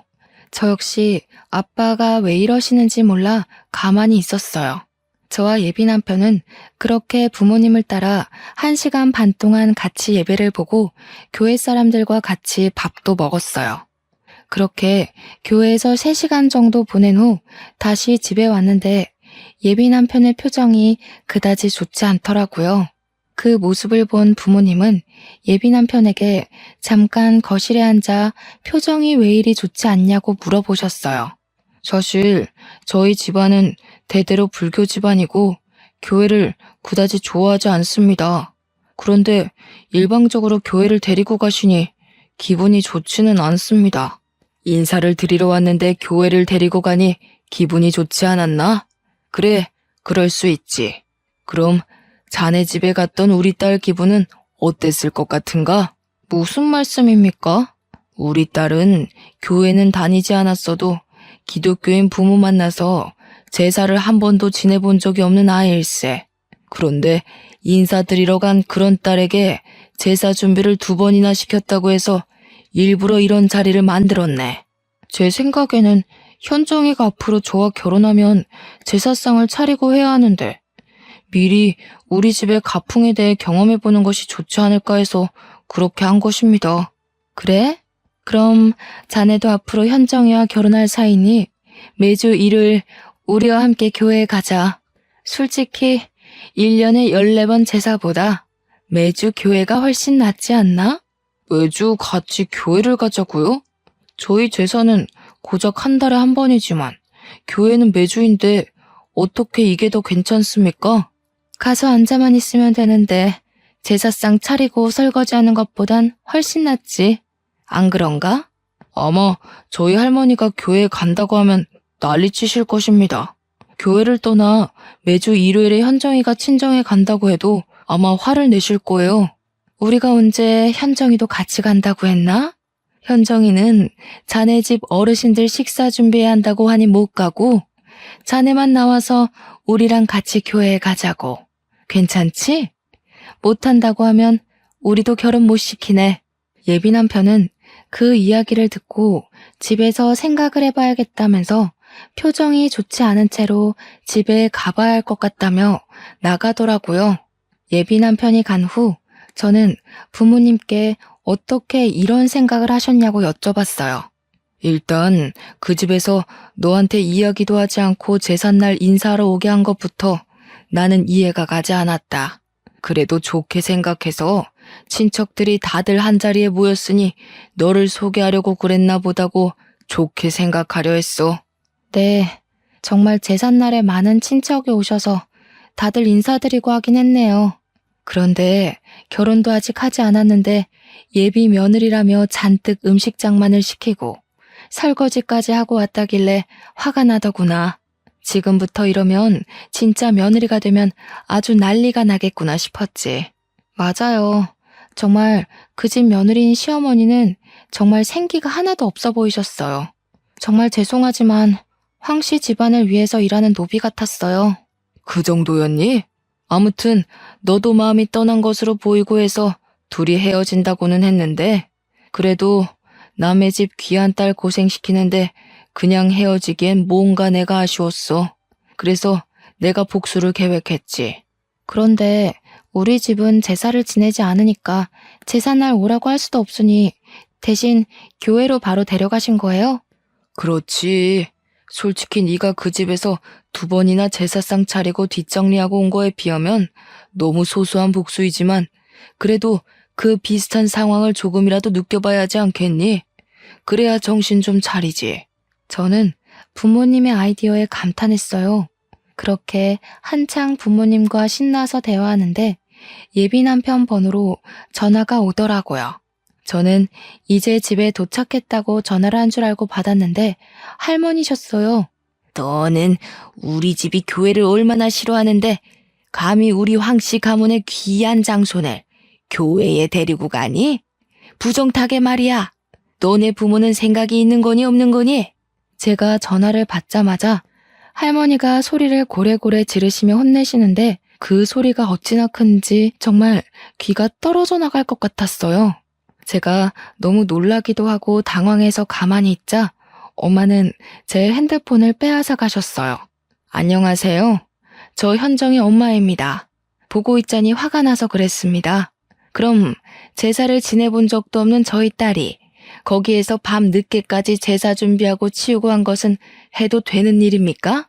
Speaker 1: 저 역시 아빠가 왜 이러시는지 몰라 가만히 있었어요. 저와 예비 남편은 그렇게 부모님을 따라 1시간 반 동안 같이 예배를 보고 교회 사람들과 같이 밥도 먹었어요. 그렇게 교회에서 3시간 정도 보낸 후 다시 집에 왔는데 예비 남편의 표정이 그다지 좋지 않더라고요. 그 모습을 본 부모님은 예비 남편에게 잠깐 거실에 앉아 표정이 왜 이리 좋지 않냐고 물어보셨어요.
Speaker 2: 사실 저희 집안은 대대로 불교 집안이고 교회를 그다지 좋아하지 않습니다. 그런데 일방적으로 교회를 데리고 가시니 기분이 좋지는 않습니다. 인사를 드리러 왔는데 교회를 데리고 가니 기분이 좋지 않았나? 그래, 그럴 수 있지. 그럼 자네 집에 갔던 우리 딸 기분은 어땠을 것 같은가?
Speaker 1: 무슨 말씀입니까?
Speaker 2: 우리 딸은 교회는 다니지 않았어도 기독교인 부모 만나서 제사를 한 번도 지내본 적이 없는 아이일세. 그런데 인사드리러 간 그런 딸에게 제사 준비를 2번이나 시켰다고 해서 일부러 이런 자리를 만들었네.
Speaker 1: 제 생각에는 현정이가 앞으로 저와 결혼하면 제사상을 차리고 해야 하는데 미리 우리 집의 가풍에 대해 경험해보는 것이 좋지 않을까 해서 그렇게 한 것입니다. 그래? 그럼 자네도 앞으로 현정이와 결혼할 사이니 매주 일요일 우리와 함께 교회에 가자. 솔직히 1년에 14번 제사보다 매주 교회가 훨씬 낫지 않나?
Speaker 2: 매주 같이 교회를 가자고요? 저희 제사는 고작 1달에 1번이지만 교회는 매주인데 어떻게 이게 더 괜찮습니까?
Speaker 1: 가서 앉아만 있으면 되는데 제사상 차리고 설거지하는 것보단 훨씬 낫지. 안 그런가?
Speaker 2: 아마 저희 할머니가 교회에 간다고 하면 난리치실 것입니다. 교회를 떠나 매주 일요일에 현정이가 친정에 간다고 해도 아마 화를 내실 거예요.
Speaker 1: 우리가 언제 현정이도 같이 간다고 했나? 현정이는 자네 집 어르신들 식사 준비해야 한다고 하니 못 가고 자네만 나와서 우리랑 같이 교회에 가자고. 괜찮지? 못한다고 하면 우리도 결혼 못 시키네. 예비 남편은 그 이야기를 듣고 집에서 생각을 해봐야겠다면서 표정이 좋지 않은 채로 집에 가봐야 할 것 같다며 나가더라고요. 예비 남편이 간 후 저는 부모님께 어떻게 이런 생각을 하셨냐고 여쭤봤어요.
Speaker 2: 일단 그 집에서 너한테 이야기도 하지 않고 제삿날 인사하러 오게 한 것부터 나는 이해가 가지 않았다. 그래도 좋게 생각해서 친척들이 다들 한자리에 모였으니 너를 소개하려고 그랬나 보다고 좋게 생각하려 했어.
Speaker 1: 네, 정말 제삿날에 많은 친척이 오셔서 다들 인사드리고 하긴 했네요. 그런데 결혼도 아직 하지 않았는데 예비 며느리라며 잔뜩 음식 장만을 시키고 설거지까지 하고 왔다길래 화가 나더구나. 지금부터 이러면 진짜 며느리가 되면 아주 난리가 나겠구나 싶었지. 맞아요. 정말 그 집 며느리인 시어머니는 정말 생기가 하나도 없어 보이셨어요. 정말 죄송하지만 황씨 집안을 위해서 일하는 노비 같았어요.
Speaker 2: 그 정도였니? 아무튼 너도 마음이 떠난 것으로 보이고 해서 둘이 헤어진다고는 했는데 그래도 남의 집 귀한 딸 고생시키는데 그냥 헤어지기엔 뭔가 내가 아쉬웠어. 그래서 내가 복수를 계획했지.
Speaker 1: 그런데 우리 집은 제사를 지내지 않으니까 제사날 오라고 할 수도 없으니 대신 교회로 바로 데려가신 거예요?
Speaker 2: 그렇지. 솔직히 네가 그 집에서 2번이나 제사상 차리고 뒷정리하고 온 거에 비하면 너무 소소한 복수이지만 그래도 그 비슷한 상황을 조금이라도 느껴봐야 하지 않겠니? 그래야 정신 좀 차리지.
Speaker 1: 저는 부모님의 아이디어에 감탄했어요. 그렇게 한창 부모님과 신나서 대화하는데 예비 남편 번호로 전화가 오더라고요. 저는 이제 집에 도착했다고 전화를 한 줄 알고 받았는데 할머니셨어요.
Speaker 2: 너는 우리 집이 교회를 얼마나 싫어하는데 감히 우리 황씨 가문의 귀한 장손을 교회에 데리고 가니? 부정타게 말이야. 너네 부모는 생각이 있는 거니 없는 거니?
Speaker 1: 제가 전화를 받자마자 할머니가 소리를 고래고래 지르시며 혼내시는데 그 소리가 어찌나 큰지 정말 귀가 떨어져 나갈 것 같았어요. 제가 너무 놀라기도 하고 당황해서 가만히 있자 엄마는 제 핸드폰을 빼앗아 가셨어요. 안녕하세요. 저 현정의 엄마입니다. 보고 있자니 화가 나서 그랬습니다. 그럼 제사를 지내본 적도 없는 저희 딸이 거기에서 밤 늦게까지 제사 준비하고 치우고 한 것은 해도 되는 일입니까?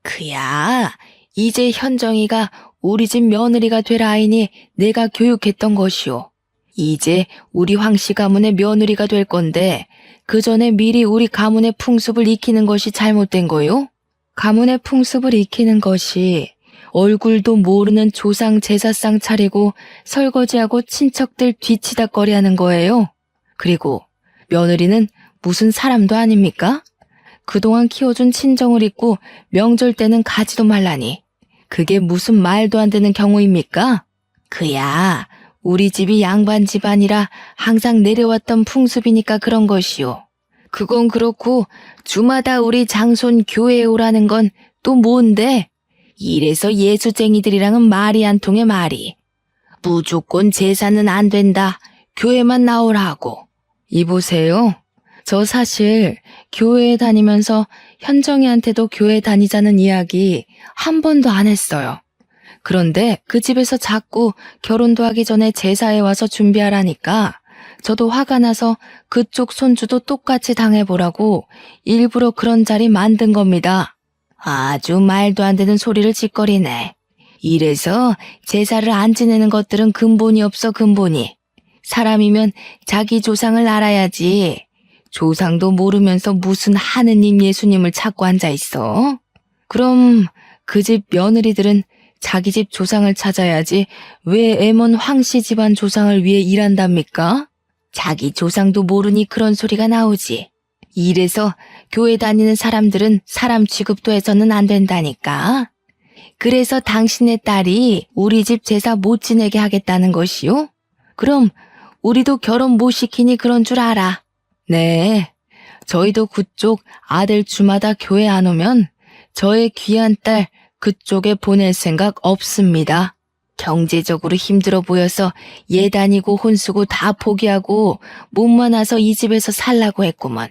Speaker 1: 그야, 이제 현정이가 우리 집 며느리가 될 아이니 내가 교육했던 것이오. 이제 우리 황씨 가문의 며느리가 될 건데 그 전에 미리 우리 가문의 풍습을 익히는 것이 잘못된 거요? 가문의 풍습을 익히는 것이 얼굴도 모르는 조상 제사상 차리고 설거지하고 친척들 뒤치다꺼리하는 거예요. 그리고 며느리는 무슨 사람도 아닙니까? 그동안 키워준 친정을 잊고 명절 때는 가지도 말라니. 그게 무슨 말도 안 되는 경우입니까? 그야 우리 집이 양반 집안이라 항상 내려왔던 풍습이니까 그런 것이오. 그건 그렇고 주마다 우리 장손 교회에 오라는 건 또 뭔데? 이래서 예수쟁이들이랑은 말이 안 통해 말이. 무조건 제사는 안 된다. 교회만 나오라고. 이보세요. 저 사실 교회에 다니면서 현정이한테도 교회 다니자는 이야기 한 번도 안 했어요. 그런데 그 집에서 자꾸 결혼도 하기 전에 제사에 와서 준비하라니까 저도 화가 나서 그쪽 손주도 똑같이 당해보라고 일부러 그런 자리 만든 겁니다. 아주 말도 안 되는 소리를 짓거리네. 이래서 제사를 안 지내는 것들은 근본이 없어 근본이. 사람이면 자기 조상을 알아야지. 조상도 모르면서 무슨 하느님 예수님을 찾고 앉아있어? 그럼 그 집 며느리들은 자기 집 조상을 찾아야지 왜 애먼 황씨 집안 조상을 위해 일한답니까? 자기 조상도 모르니 그런 소리가 나오지. 이래서 교회 다니는 사람들은 사람 취급도 해서는 안 된다니까. 그래서 당신의 딸이 우리 집 제사 못 지내게 하겠다는 것이요? 그럼 우리도 결혼 못 시키니 그런 줄 알아. 네, 저희도 그쪽 아들 주마다 교회 안 오면 저의 귀한 딸 그쪽에 보낼 생각 없습니다. 경제적으로 힘들어 보여서 얘 다니고 혼수고 다 포기하고 몸만 와서 이 집에서 살라고 했구먼.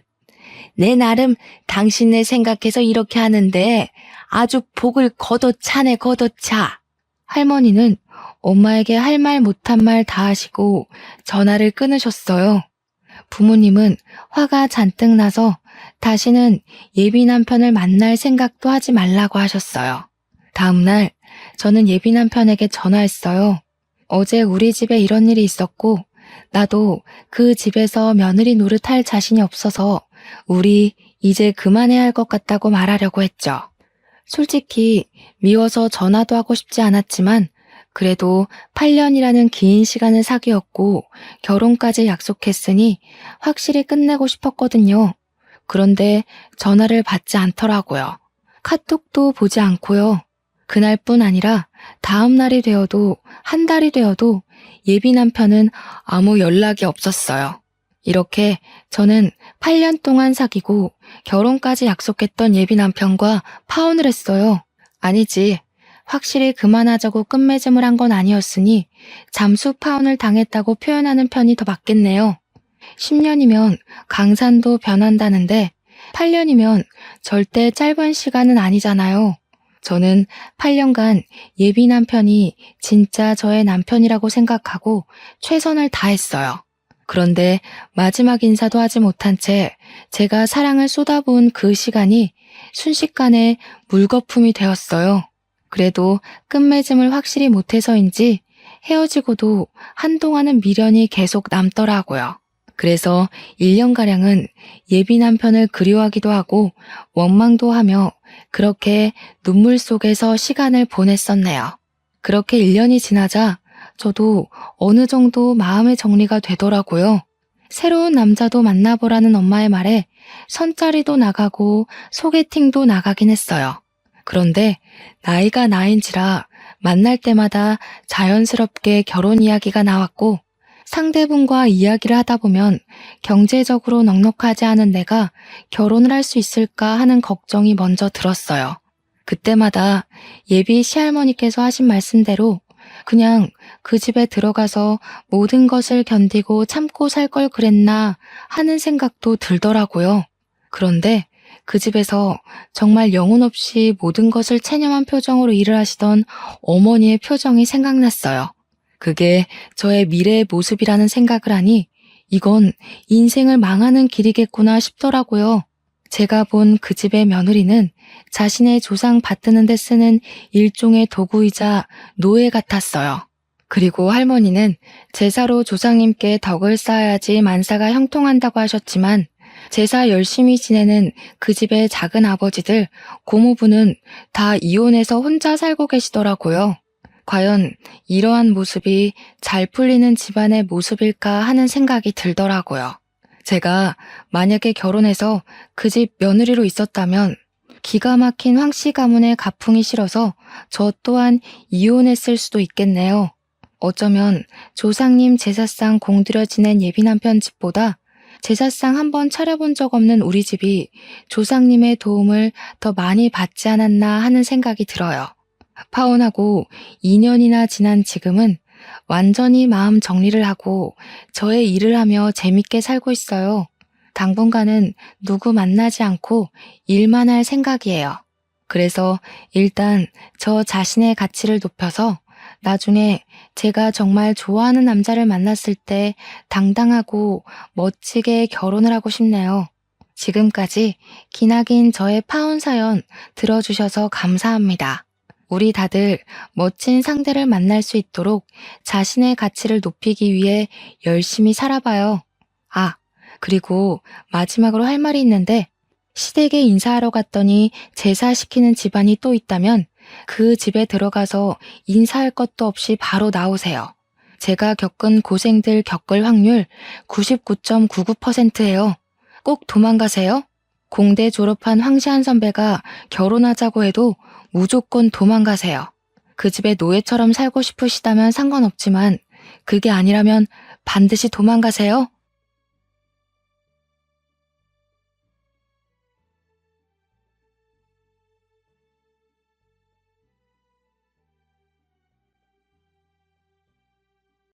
Speaker 1: 내 나름 당신네 생각해서 이렇게 하는데 아주 복을 걷어차네 걷어차. 할머니는 엄마에게 할 말 못한 말 다 하시고 전화를 끊으셨어요. 부모님은 화가 잔뜩 나서 다시는 예비 남편을 만날 생각도 하지 말라고 하셨어요. 다음날 저는 예비 남편에게 전화했어요. 어제 우리 집에 이런 일이 있었고 나도 그 집에서 며느리 노릇할 자신이 없어서 우리 이제 그만해야 할 것 같다고 말하려고 했죠. 솔직히 미워서 전화도 하고 싶지 않았지만 그래도 8년이라는 긴 시간을 사귀었고 결혼까지 약속했으니 확실히 끝내고 싶었거든요. 그런데 전화를 받지 않더라고요. 카톡도 보지 않고요. 그날뿐 아니라 다음 날이 되어도 한 달이 되어도 예비 남편은 아무 연락이 없었어요. 이렇게 저는 8년 동안 사귀고 결혼까지 약속했던 예비 남편과 파혼을 했어요. 아니지. 확실히 그만하자고 끝맺음을 한 건 아니었으니 잠수 파혼을 당했다고 표현하는 편이 더 맞겠네요. 10년이면 강산도 변한다는데 8년이면 절대 짧은 시간은 아니잖아요. 저는 8년간 예비 남편이 진짜 저의 남편이라고 생각하고 최선을 다했어요. 그런데 마지막 인사도 하지 못한 채 제가 사랑을 쏟아부은 그 시간이 순식간에 물거품이 되었어요. 그래도 끝맺음을 확실히 못해서인지 헤어지고도 한동안은 미련이 계속 남더라고요. 그래서 1년가량은 예비 남편을 그리워하기도 하고 원망도 하며 그렇게 눈물 속에서 시간을 보냈었네요. 그렇게 1년이 지나자 저도 어느 정도 마음의 정리가 되더라고요. 새로운 남자도 만나보라는 엄마의 말에 선짜리도 나가고 소개팅도 나가긴 했어요. 그런데 나이가 나인지라 만날 때마다 자연스럽게 결혼 이야기가 나왔고 상대분과 이야기를 하다 보면 경제적으로 넉넉하지 않은 내가 결혼을 할 수 있을까 하는 걱정이 먼저 들었어요. 그때마다 예비 시할머니께서 하신 말씀대로 그냥 그 집에 들어가서 모든 것을 견디고 참고 살 걸 그랬나 하는 생각도 들더라고요. 그런데 그 집에서 정말 영혼 없이 모든 것을 체념한 표정으로 일을 하시던 어머니의 표정이 생각났어요. 그게 저의 미래의 모습이라는 생각을 하니 이건 인생을 망하는 길이겠구나 싶더라고요. 제가 본 그 집의 며느리는 자신의 조상 받드는 데 쓰는 일종의 도구이자 노예 같았어요. 그리고 할머니는 제사로 조상님께 덕을 쌓아야지 만사가 형통한다고 하셨지만 제사 열심히 지내는 그 집의 작은 아버지들, 고모부는 다 이혼해서 혼자 살고 계시더라고요. 과연 이러한 모습이 잘 풀리는 집안의 모습일까 하는 생각이 들더라고요. 제가 만약에 결혼해서 그 집 며느리로 있었다면 기가 막힌 황씨 가문의 가풍이 싫어서 저 또한 이혼했을 수도 있겠네요. 어쩌면 조상님 제사상 공들여 지낸 예비 남편 집보다 제사상 한 번 차려본 적 없는 우리 집이 조상님의 도움을 더 많이 받지 않았나 하는 생각이 들어요. 파혼하고 2년이나 지난 지금은 완전히 마음 정리를 하고 저의 일을 하며 재밌게 살고 있어요. 당분간은 누구 만나지 않고 일만 할 생각이에요. 그래서 일단 저 자신의 가치를 높여서 나중에 제가 정말 좋아하는 남자를 만났을 때 당당하고 멋지게 결혼을 하고 싶네요. 지금까지 기나긴 저의 파혼 사연 들어주셔서 감사합니다. 우리 다들 멋진 상대를 만날 수 있도록 자신의 가치를 높이기 위해 열심히 살아봐요. 아, 그리고 마지막으로 할 말이 있는데 시댁에 인사하러 갔더니 제사시키는 집안이 또 있다면 그 집에 들어가서 인사할 것도 없이 바로 나오세요. 제가 겪은 고생들 겪을 확률 99.99%예요. 꼭 도망가세요. 공대 졸업한 황시한 선배가 결혼하자고 해도 무조건 도망가세요. 그 집에 노예처럼 살고 싶으시다면 상관없지만 그게 아니라면 반드시 도망가세요.